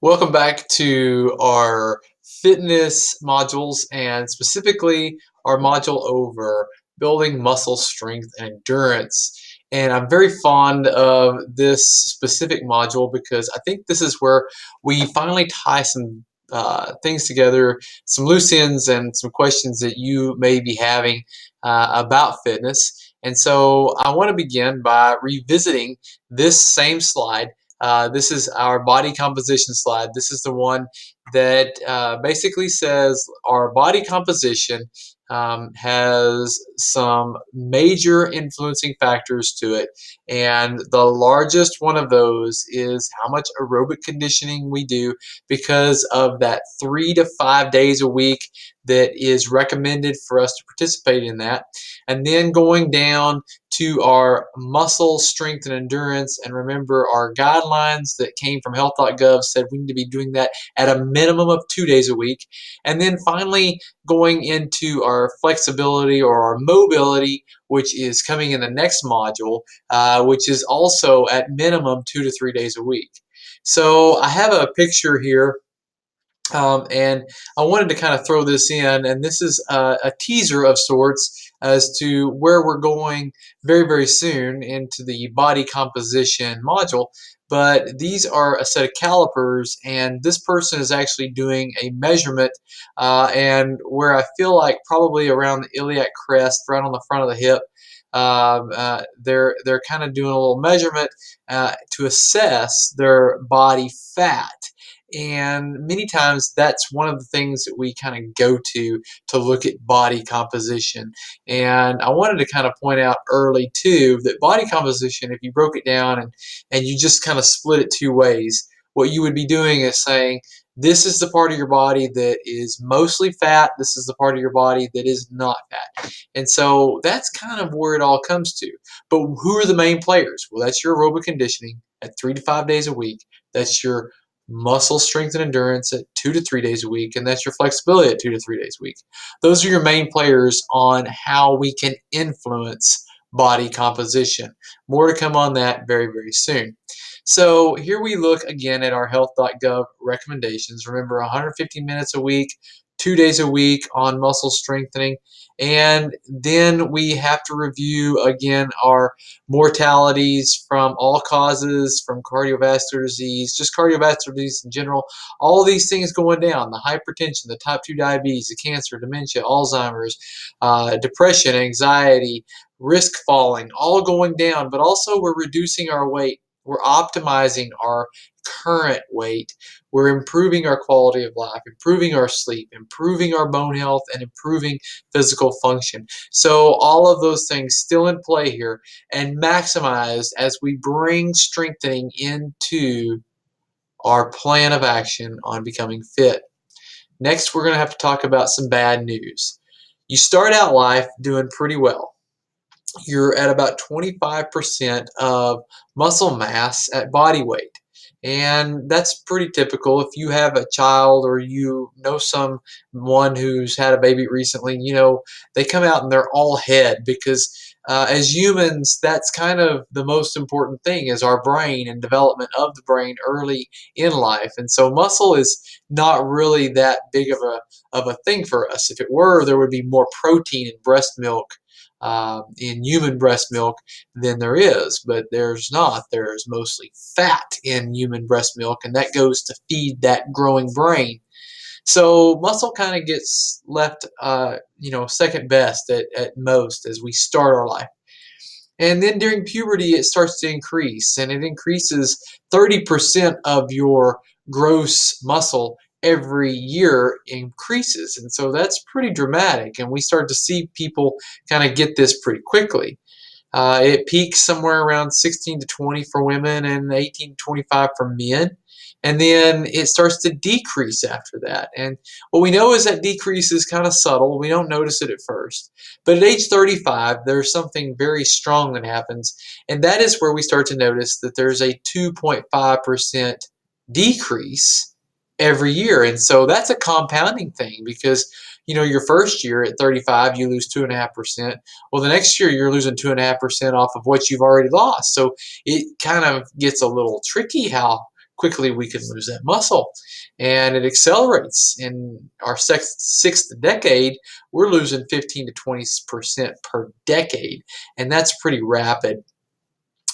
Welcome back to our fitness modules and specifically our module over building muscle strength and endurance. And I'm very fond of this specific module because I think this is where we finally tie some things together, some loose ends and some questions that you may be having about fitness. And so I want to begin by revisiting this same slide. This is our body composition slide. This is the one that basically says our body composition has some major influencing factors to it. And the largest one of those is how much aerobic conditioning we do because of that 3 to 5 days a week that is recommended for us to participate in that. And then going down to our muscle strength and endurance. And remember, our guidelines that came from health.gov said we need to be doing that at a minimum of 2 days a week. And then finally, going into our flexibility or our mobility, which is coming in the next module, which is also at minimum 2 to 3 days a week. So I have a picture here. And I wanted to kind of throw this in, and this is a teaser of sorts as to where we're going very, very soon into the body composition module. But these are a set of calipers, and this person is actually doing a measurement, and where I feel like probably around the iliac crest, right on the front of the hip, they're kind of doing a little measurement to assess their body fat. And many times that's one of the things that we kind of go to look at body composition. And I wanted to kind of point out early too that body composition, if you broke it down and you just kind of split it two ways, what you would be doing is saying, this is the part of your body that is mostly fat. This is the part of your body that is not fat. And so that's kind of where it all comes to. But who are the main players? Well, that's your aerobic conditioning at 3 to 5 days a week. That's your muscle strength and endurance at 2 to 3 days a week, and that's your flexibility at 2 to 3 days a week. Those are your main players on how we can influence body composition. More to come on that very, very soon. So here we look again at our health.gov recommendations. Remember, 150 minutes a week, 2 days a week on muscle strengthening. And then we have to review again our mortalities from all causes, from cardiovascular disease, just cardiovascular disease in general. All these things going down: the hypertension, the type 2 diabetes, the cancer, dementia, Alzheimer's, depression, anxiety, risk falling, all going down. But also we're reducing our weight. We're optimizing our current weight. We're improving our quality of life, improving our sleep, improving our bone health, and improving physical function. So all of those things still in play here and maximized as we bring strengthening into our plan of action on becoming fit. Next, we're going to have to talk about some bad news. You start out life doing pretty well. You're at about 25% of muscle mass at body weight. And that's pretty typical. If you have a child or you know someone who's had a baby recently, they come out and they're all head because as humans, that's kind of the most important thing is our brain and development of the brain early in life. And so muscle is not really that big of a thing for us. If it were, there would be more protein in breast milk, in human breast milk, than there is, but there's not. There's mostly fat in human breast milk, and that goes to feed that growing brain. So muscle kind of gets left, second best at most as we start our life. And then during puberty, it starts to increase, and it increases 30% of your gross muscle every year increases. And so that's pretty dramatic. And we start to see people kind of get this pretty quickly. It peaks somewhere around 16 to 20 for women and 18 to 25 for men. And then it starts to decrease after that. And what we know is that decrease is kind of subtle. We don't notice it at first. But at age 35, there's something very strong that happens. And that is where we start to notice that there's a 2.5% decrease every year. And so that's a compounding thing because, your first year at 35, you lose 2.5%. Well, the next year you're losing 2.5% off of what you've already lost. So it kind of gets a little tricky how quickly we can lose that muscle. And it accelerates. In our sixth decade, we're losing 15 to 20% per decade, and that's pretty rapid.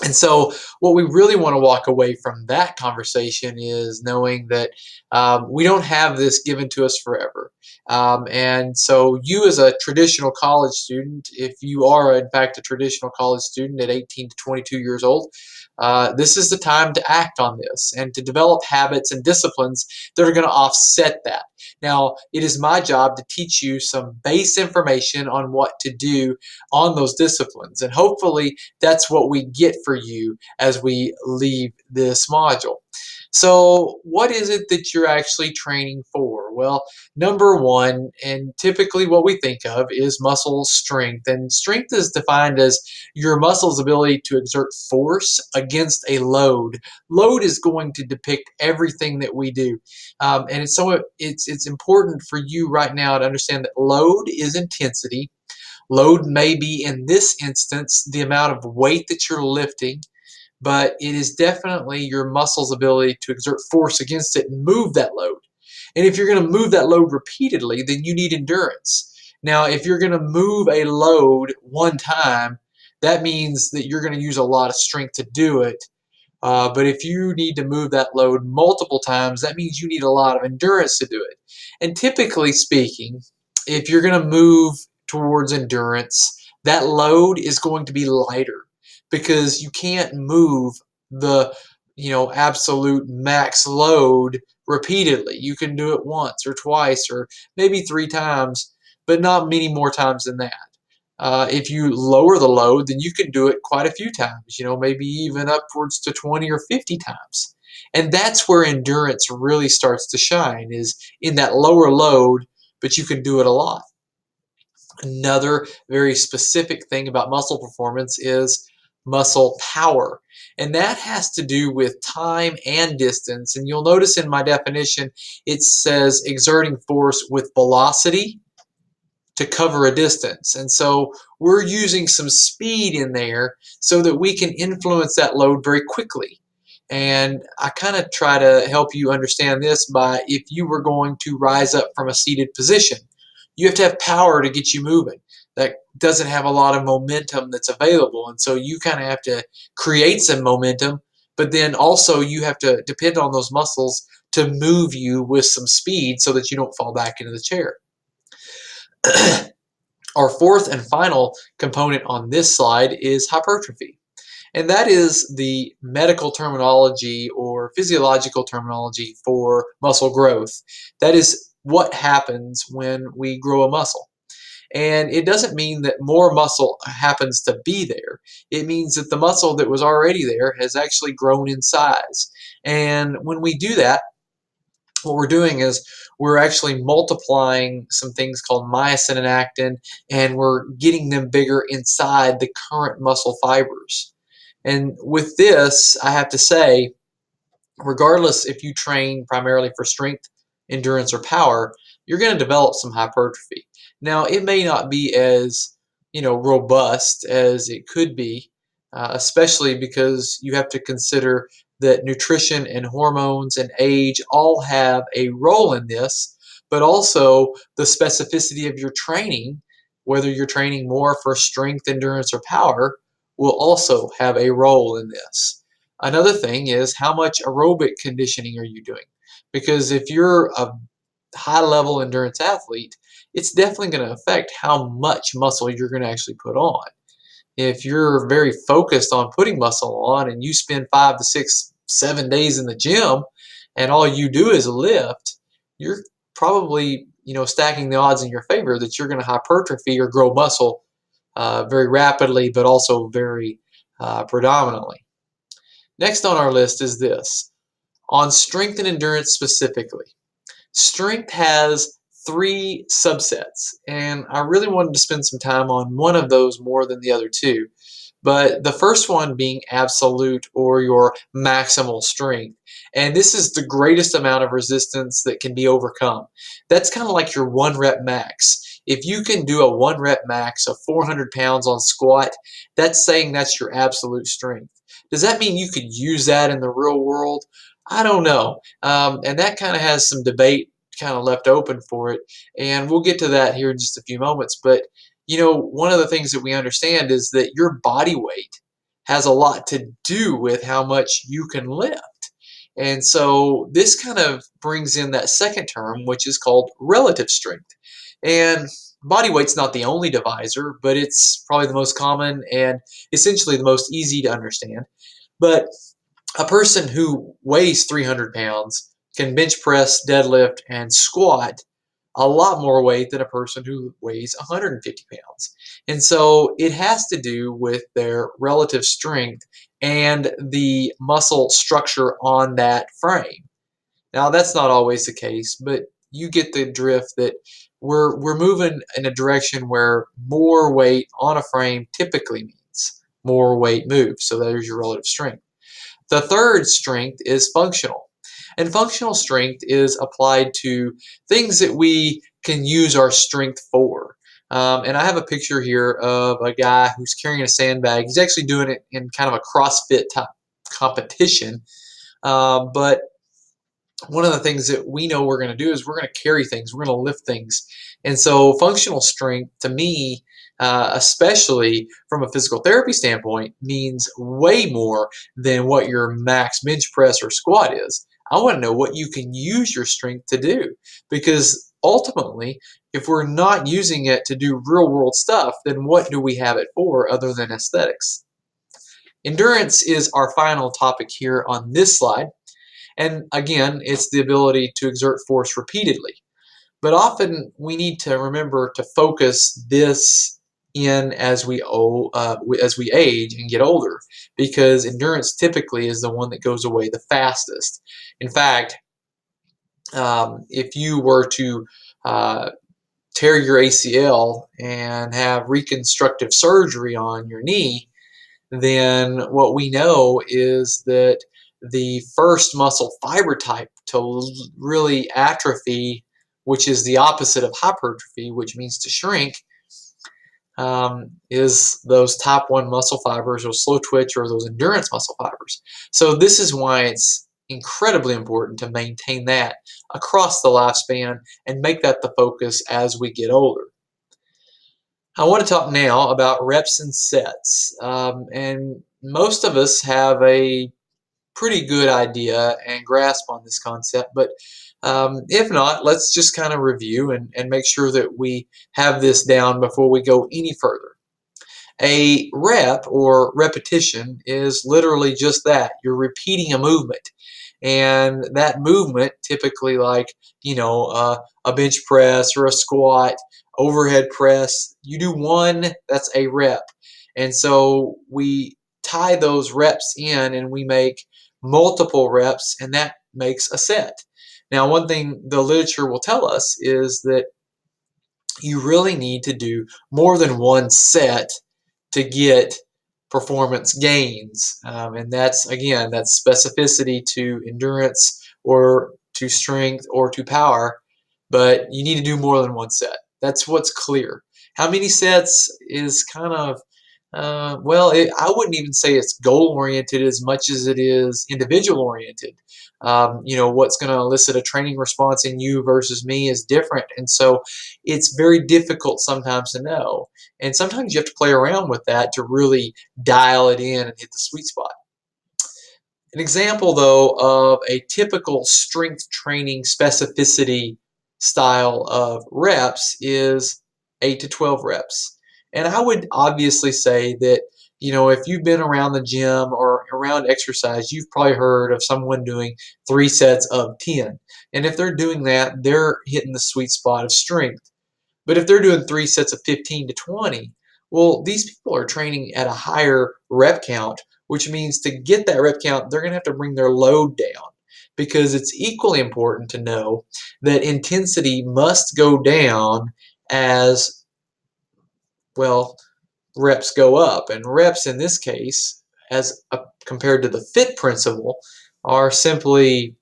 And so, what we really want to walk away from that conversation is knowing that we don't have this given to us forever. And so, you as a traditional college student, if you are in fact a traditional college student at 18 to 22 years old, this is the time to act on this and to develop habits and disciplines that are going to offset that. Now, it is my job to teach you some base information on what to do on those disciplines. And hopefully, that's what we get for you as we leave this module. So, what is it that you're actually training for? Well, number one, and typically what we think of, is muscle strength. And strength is defined as your muscle's ability to exert force against a load. Load is going to depict everything that we do. And it's important for you right now to understand that load is intensity. Load may be, in this instance, the amount of weight that you're lifting, but it is definitely your muscle's ability to exert force against it and move that load. And if you're going to move that load repeatedly, then you need endurance. Now, if you're going to move a load one time, that means that you're going to use a lot of strength to do it. But if you need to move that load multiple times, that means you need a lot of endurance to do it. And typically speaking, if you're going to move towards endurance, that load is going to be lighter because you can't move the absolute max load repeatedly. You can do it once or twice or maybe 3 times, but not many more times than that. If you lower the load, then you can do it quite a few times, maybe even upwards to 20 or 50 times. And that's where endurance really starts to shine, is in that lower load, but you can do it a lot. Another very specific thing about muscle performance is muscle power. And that has to do with time and distance. And you'll notice in my definition, it says exerting force with velocity to cover a distance. And so we're using some speed in there so that we can influence that load very quickly. And I kind of try to help you understand this by, if you were going to rise up from a seated position, you have to have power to get you moving. That doesn't have a lot of momentum that's available. And so you kind of have to create some momentum, but then also you have to depend on those muscles to move you with some speed so that you don't fall back into the chair. Our fourth and final component on this slide is hypertrophy. And that is the medical terminology or physiological terminology for muscle growth. That is what happens when we grow a muscle. And it doesn't mean that more muscle happens to be there. It means that the muscle that was already there has actually grown in size. And when we do that, what we're doing is we're actually multiplying some things called myosin and actin, and we're getting them bigger inside the current muscle fibers. And with this, I have to say, regardless if you train primarily for strength, endurance, or power, you're going to develop some hypertrophy. Now, it may not be as robust as it could be, especially because you have to consider that nutrition and hormones and age all have a role in this, but also the specificity of your training, whether you're training more for strength, endurance, or power, will also have a role in this. Another thing is, how much aerobic conditioning are you doing? Because if you're a high level endurance athlete, it's definitely going to affect how much muscle you're going to actually put on. If you're very focused on putting muscle on and you spend 5 to 6, 7 days in the gym and all you do is lift, you're probably stacking the odds in your favor that you're going to hypertrophy or grow muscle very rapidly, but also very predominantly. Next on our list is this, on strength and endurance specifically. Strength has 3 subsets, and I really wanted to spend some time on one of those more than the other 2. But the first one being absolute, or your maximal strength. And this is the greatest amount of resistance that can be overcome. That's kind of like your 1 rep max. If you can do a 1 rep max of 400 pounds on squat, that's saying that's your absolute strength. Does that mean you could use that in the real world? I don't know. And that kind of has some debate kind of left open for it. And we'll get to that here in just a few moments. But, one of the things that we understand is that your body weight has a lot to do with how much you can lift. And so this kind of brings in that second term, which is called relative strength. And body weight's not the only divisor, but it's probably the most common and essentially the most easy to understand. But a person who weighs 300 pounds can bench press, deadlift, and squat a lot more weight than a person who weighs 150 pounds. And so it has to do with their relative strength and the muscle structure on that frame. Now, that's not always the case, but you get the drift that we're moving in a direction where more weight on a frame typically means more weight moved. So there's your relative strength. The third strength is functional. And functional strength is applied to things that we can use our strength for. And I have a picture here of a guy who's carrying a sandbag. He's actually doing it in kind of a CrossFit type competition. But one of the things that we know we're going to do is we're going to carry things, we're going to lift things. And so functional strength to me, especially from a physical therapy standpoint, means way more than what your max bench press or squat is. I want to know what you can use your strength to do, because ultimately, if we're not using it to do real world stuff, then what do we have it for other than aesthetics? Endurance is our final topic here on this slide. And again, it's the ability to exert force repeatedly. But often we need to remember to focus this in as we age and get older, because endurance typically is the one that goes away the fastest. In fact, if you were to tear your ACL and have reconstructive surgery on your knee, then what we know is that the first muscle fiber type to really atrophy, which is the opposite of hypertrophy, which means to shrink, is those type 1 muscle fibers, or slow twitch, or those endurance muscle fibers. So this is why it's incredibly important to maintain that across the lifespan and make that the focus as we get older. I want to talk now about reps and sets. And most of us have a pretty good idea and grasp on this concept, but if not, let's just kind of review and make sure that we have this down before we go any further. A rep, or repetition, is literally just that. You're repeating a movement. And that movement, typically like, a bench press or a squat, overhead press, you do one, that's a rep. And so we tie those reps in and we make multiple reps, and that makes a set. Now, one thing the literature will tell us is that you really need to do more than one set to get performance gains. And that's, again, that's specificity to endurance or to strength or to power, but you need to do more than one set. That's what's clear. How many sets is kind of, I wouldn't even say it's goal-oriented as much as it is individual-oriented. What's going to elicit a training response in you versus me is different. And so it's very difficult sometimes to know. And sometimes you have to play around with that to really dial it in and hit the sweet spot. An example, though, of a typical strength training specificity style of reps is 8 to 12 reps. And I would obviously say that, if you've been around the gym or around exercise, you've probably heard of someone doing 3 sets of 10. And if they're doing that, they're hitting the sweet spot of strength. But if they're doing 3 sets of 15 to 20, well, these people are training at a higher rep count, which means to get that rep count, they're going to have to bring their load down, because it's equally important to know that intensity must go down as, well, reps go up. And reps in this case, compared to the fit principle, are simply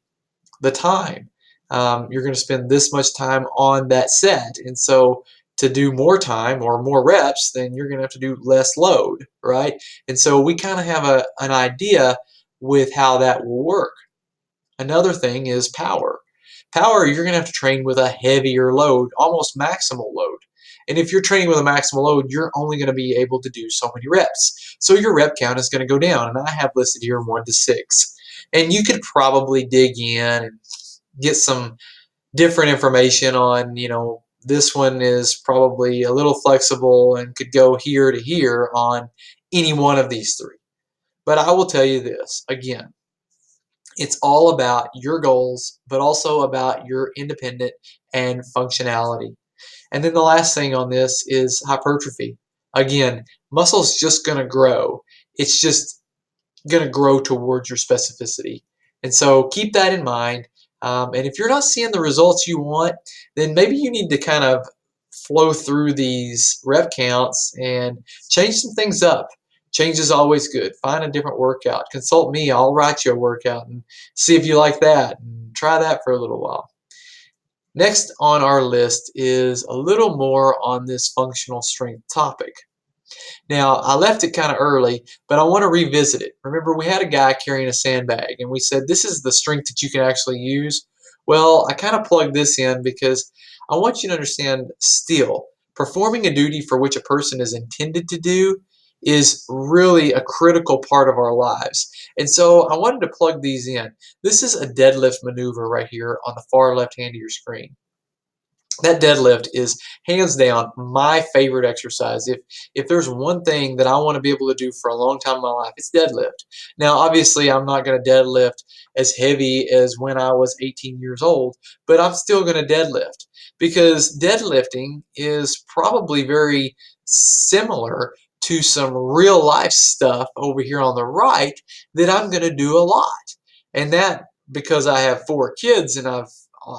the time. You're going to spend this much time on that set. And so to do more time or more reps, then you're going to have to do less load, right? And so we kind of have an idea with how that will work. Another thing is power. Power, you're going to have to train with a heavier load, almost maximal load. And if you're training with a maximal load, you're only going to be able to do so many reps. So your rep count is going to go down. And I have listed here 1 to 6. And you could probably dig in and get some different information on, this one is probably a little flexible and could go here to here on any one of these three. But I will tell you this again, it's all about your goals, but also about your independent and functionality. And then the last thing on this is hypertrophy. Again, muscle's just going to grow. It's just going to grow towards your specificity. And so keep that in mind. And if you're not seeing the results you want, then maybe you need to kind of flow through these rep counts and change some things up. Change is always good. Find a different workout. Consult me. I'll write you a workout and see if you like that. And try that for a little while. Next on our list is a little more on this functional strength topic. Now, I left it kind of early, but I want to revisit it. Remember, we had a guy carrying a sandbag, and we said, this is the strength that you can actually use. Well, I kind of plugged this in because I want you to understand still, performing a duty for which a person is intended to do is really a critical part of our lives. And so I wanted to plug these in. This is a deadlift maneuver right here on the far left hand of your screen. That deadlift is hands down my favorite exercise. If there's one thing that I want to be able to do for a long time in my life, it's deadlift. Now, obviously, I'm not going to deadlift as heavy as when I was 18 years old, but I'm still going to deadlift because deadlifting is probably very similar to some real life stuff over here on the right that I'm going to do a lot. And that because I have 4 kids and I've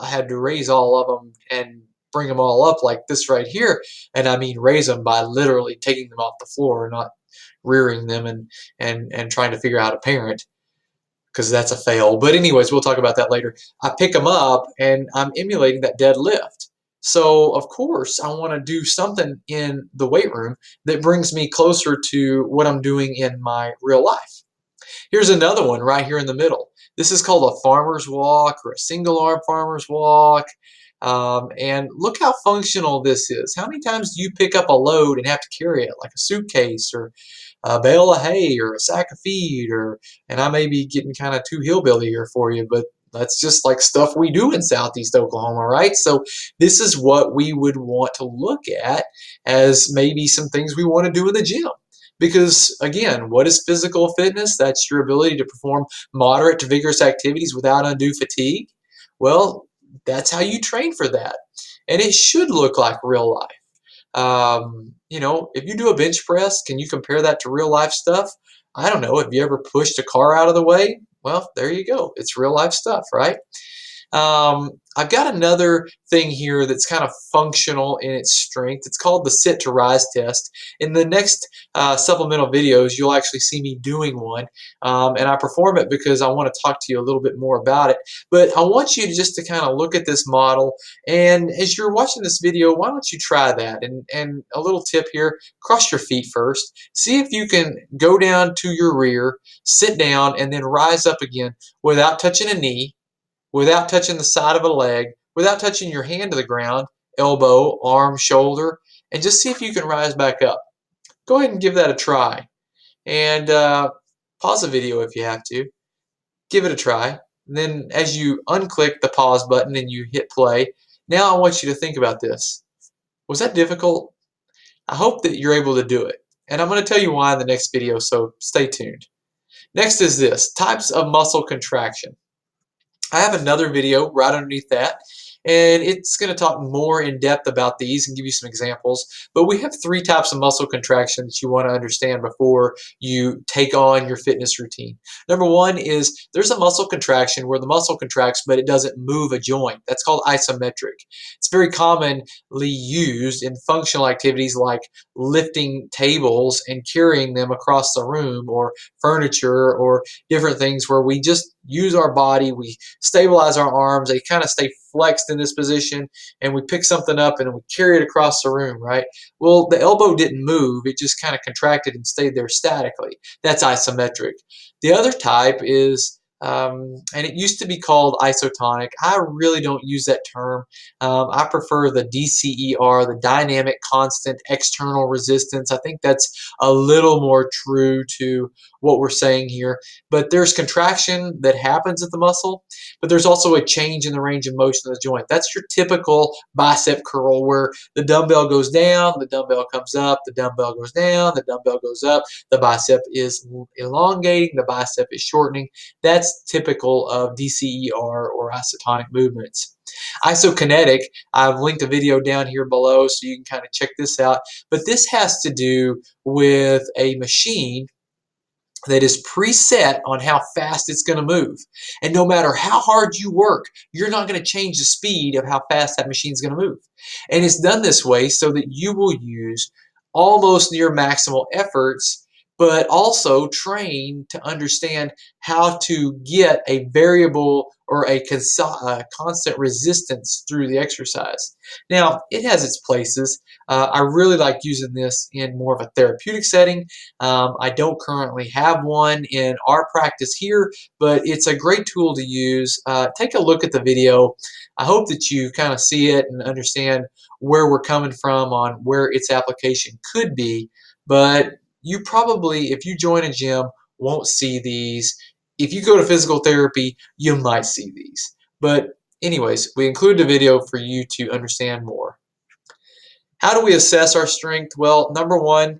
had to raise all of them and bring them all up like this right here. And I mean raise them by literally taking them off the floor, not rearing them and trying to figure out a parent, because that's a fail. But anyways, we'll talk about that later. I pick them up and I'm emulating that deadlift. So of course I want to do something in the weight room that brings me closer to what I'm doing in my real life. Here's another one right here in the middle. This is called a farmer's walk or a single arm farmer's walk. And look how functional this is. How many times do you pick up a load and have to carry it like a suitcase or a bale of hay or a sack of feed, and I may be getting kind of too hillbilly here for you, but that's just like stuff we do in Southeast Oklahoma, right? So this is what we would want to look at as maybe some things we want to do in the gym. Because again, what is physical fitness? That's your ability to perform moderate to vigorous activities without undue fatigue. Well, that's how you train for that. And it should look like real life. If you do a bench press, can you compare that to real life stuff? I don't know. Have you ever pushed a car out of the way? Well, there you go. It's real life stuff, right? I've got another thing here that's kind of functional in its strength. It's called the sit to rise test. In the next supplemental videos, you'll actually see me doing one, and I perform it because I want to talk to you a little bit more about it. But I want you just to kind of look at this model, and as you're watching this video, why don't you try that? And a little tip here, cross your feet first. See if you can go down to your rear, sit down, and then rise up again without touching a knee, without touching the side of a leg, without touching your hand to the ground, elbow, arm, shoulder, and just see if you can rise back up. Go ahead and give that a try. And pause the video if you have to. Give it a try. And then as you unclick the pause button and you hit play, now I want you to think about this. Was that difficult? I hope that you're able to do it. And I'm going to tell you why in the next video, so stay tuned. Next is this, types of muscle contraction. I have another video right underneath that, and it's going to talk more in depth about these and give you some examples. But we have 3 types of muscle contraction that you want to understand before you take on your fitness routine. Number 1 is there's a muscle contraction where the muscle contracts, but it doesn't move a joint. That's called isometric. It's very commonly used in functional activities like lifting tables and carrying them across the room, or furniture, or different things where we just use our body, we stabilize our arms, they kind of stay flexed in this position, and we pick something up and we carry it across the room, right? Well, the elbow didn't move, it just kind of contracted and stayed there statically. That's isometric. The other type is And it used to be called isotonic. I really don't use that term. I prefer the DCER, the dynamic constant external resistance. I think that's a little more true to what we're saying here. But there's contraction that happens at the muscle, but there's also a change in the range of motion of the joint. That's your typical bicep curl where the dumbbell goes down, the dumbbell comes up, the dumbbell goes down, the dumbbell goes up, the bicep is elongating, the bicep is shortening. That's typical of DCER or isotonic movements. Isokinetic, I've linked a video down here below so you can kind of check this out. But this has to do with a machine that is preset on how fast it's going to move. And no matter how hard you work, you're not going to change the speed of how fast that machine is going to move. And it's done this way so that you will use almost near maximal efforts, but also train to understand how to get a variable or a constant resistance through the exercise. Now, it has its places. I really like using this in more of a therapeutic setting. I don't currently have one in our practice here, but it's a great tool to use. Take a look at the video. I hope that you kind of see it and understand where we're coming from on where its application could be. But you probably, if you join a gym, won't see these. If you go to physical therapy, you might see these. But anyways, we include the video for you to understand more. How do we assess our strength? Well, number one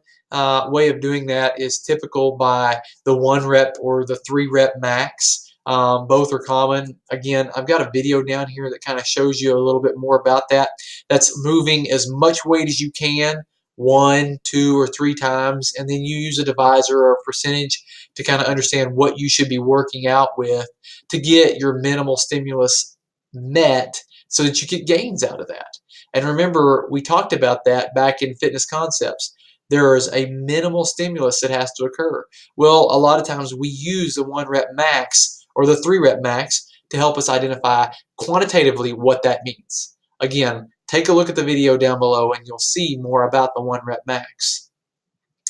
way of doing that is typical by the 1 rep or the 3 rep max. Both are common. Again, I've got a video down here that kind of shows you a little bit more about that. That's moving as much weight as you can, 1, 2, or 3 times, and then you use a divisor or a percentage to kind of understand what you should be working out with to get your minimal stimulus met so that you get gains out of that. And remember, we talked about that back in fitness concepts. There is a minimal stimulus that has to occur. Well, a lot of times we use the 1 rep max or the 3 rep max to help us identify quantitatively what that means. Again, take a look at the video down below and you'll see more about the 1 rep max.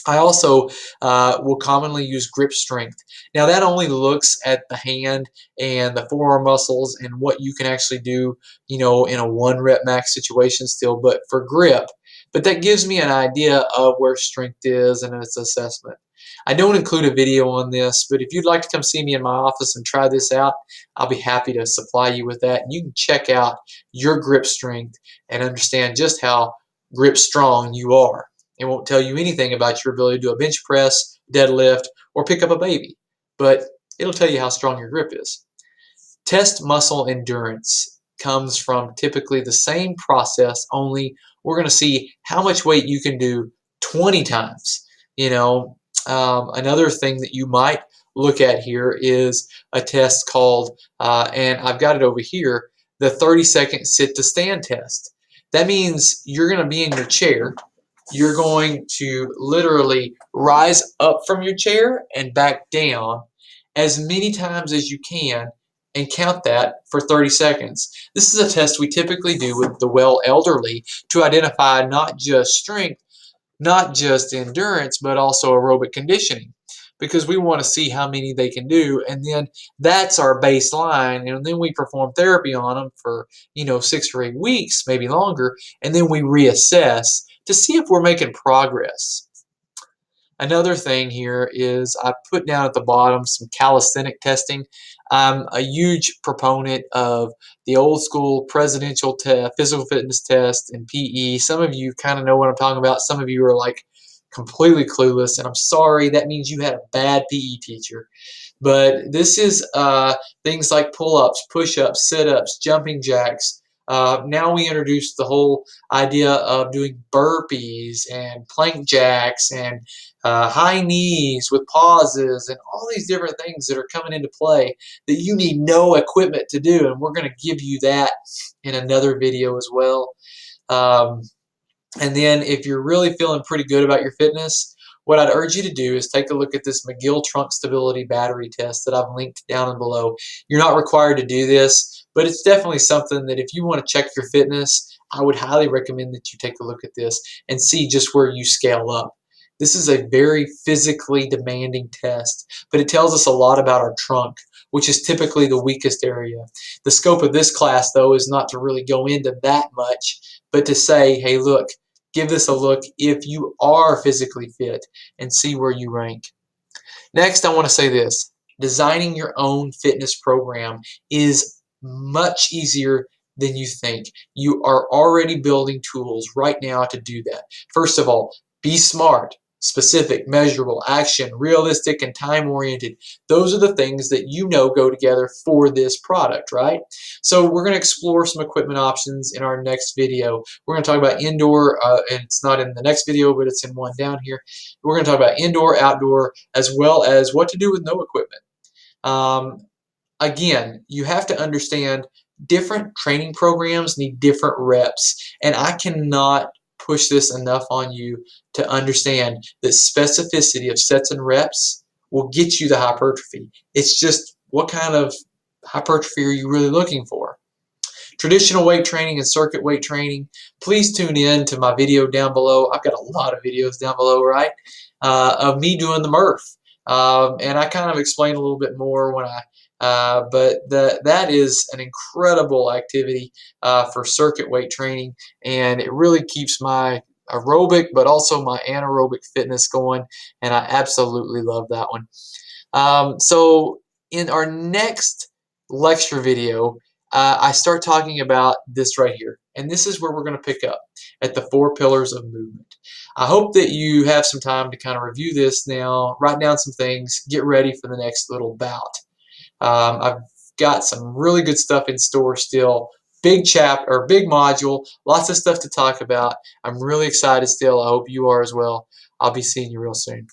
I also will commonly use grip strength. Now that only looks at the hand and the forearm muscles and what you can actually do, you know, in a 1 rep max situation still, but for grip. But that gives me an idea of where strength is and its assessment. I don't include a video on this, but if you'd like to come see me in my office and try this out, I'll be happy to supply you with that. And you can check out your grip strength and understand just how grip strong you are. It won't tell you anything about your ability to do a bench press, deadlift, or pick up a baby, but it'll tell you how strong your grip is. Test muscle endurance comes from typically the same process, only we're going to see how much weight you can do 20 times. You know, another thing that you might look at here is a test called, and I've got it over here, the 30-second sit to stand test. That means you're going to be in your chair. You're going to literally rise up from your chair and back down as many times as you can and count that for 30 seconds. This is a test we typically do with the well elderly to identify not just strength, not just endurance, but also aerobic conditioning, because we want to see how many they can do, and then that's our baseline, and then we perform therapy on them for 6 or 8 weeks, maybe longer, and then we reassess to see if we're making progress. Another thing here is I put down at the bottom some calisthenic testing. I'm a huge proponent of the old school presidential physical fitness test and PE. Some of you kind of know what I'm talking about. Some of you are like completely clueless, and I'm sorry. That means you had a bad PE teacher. But this is things like pull-ups, push-ups, sit-ups, jumping jacks. Now we introduce the whole idea of doing burpees and plank jacks and high knees with pauses and all these different things that are coming into play that you need no equipment to do. And we're going to give you that in another video as well. And then if you're really feeling pretty good about your fitness, what I'd urge you to do is take a look at this Mcgill trunk stability battery test that I've linked down and below. You're not required to do this, but it's definitely something that if you want to check your fitness, I would highly recommend that you take a look at this and see just where you scale up. This is a very physically demanding test, but it tells us a lot about our trunk, which is typically the weakest area. The scope of this class, though, is not to really go into that much, but to say, hey, look, give this a look if you are physically fit and see where you rank. Next, I want to say this. Designing your own fitness program is much easier than you think. You are already building tools right now to do that. First of all, be smart, specific, measurable, action, realistic, and time-oriented. Those are the things that you know go together for this product, right? So we're going to explore some equipment options in our next video. We're going to talk about indoor, and it's not in the next video, but it's in one down here. We're going to talk about indoor, outdoor, as well as what to do with no equipment. Again, you have to understand different training programs need different reps, and I cannot push this enough on you to understand that specificity of sets and reps will get you the hypertrophy. It's just what kind of hypertrophy are you really looking for? Traditional weight training and circuit weight training, please tune in to my video down below. I've got a lot of videos down below, right, of me doing the Murph. And I kind of explain a little bit more when but that is an incredible activity for circuit weight training, and it really keeps my aerobic but also my anaerobic fitness going, and I absolutely love that one. So in our next lecture video, I start talking about this right here, and this is where we're going to pick up at the 4 pillars of movement. I hope that you have some time to kind of review this now, write down some things, get ready for the next little bout. I've got some really good stuff in store still. Big chapter or big module, lots of stuff to talk about. I'm really excited still. I hope you are as well. I'll be seeing you real soon.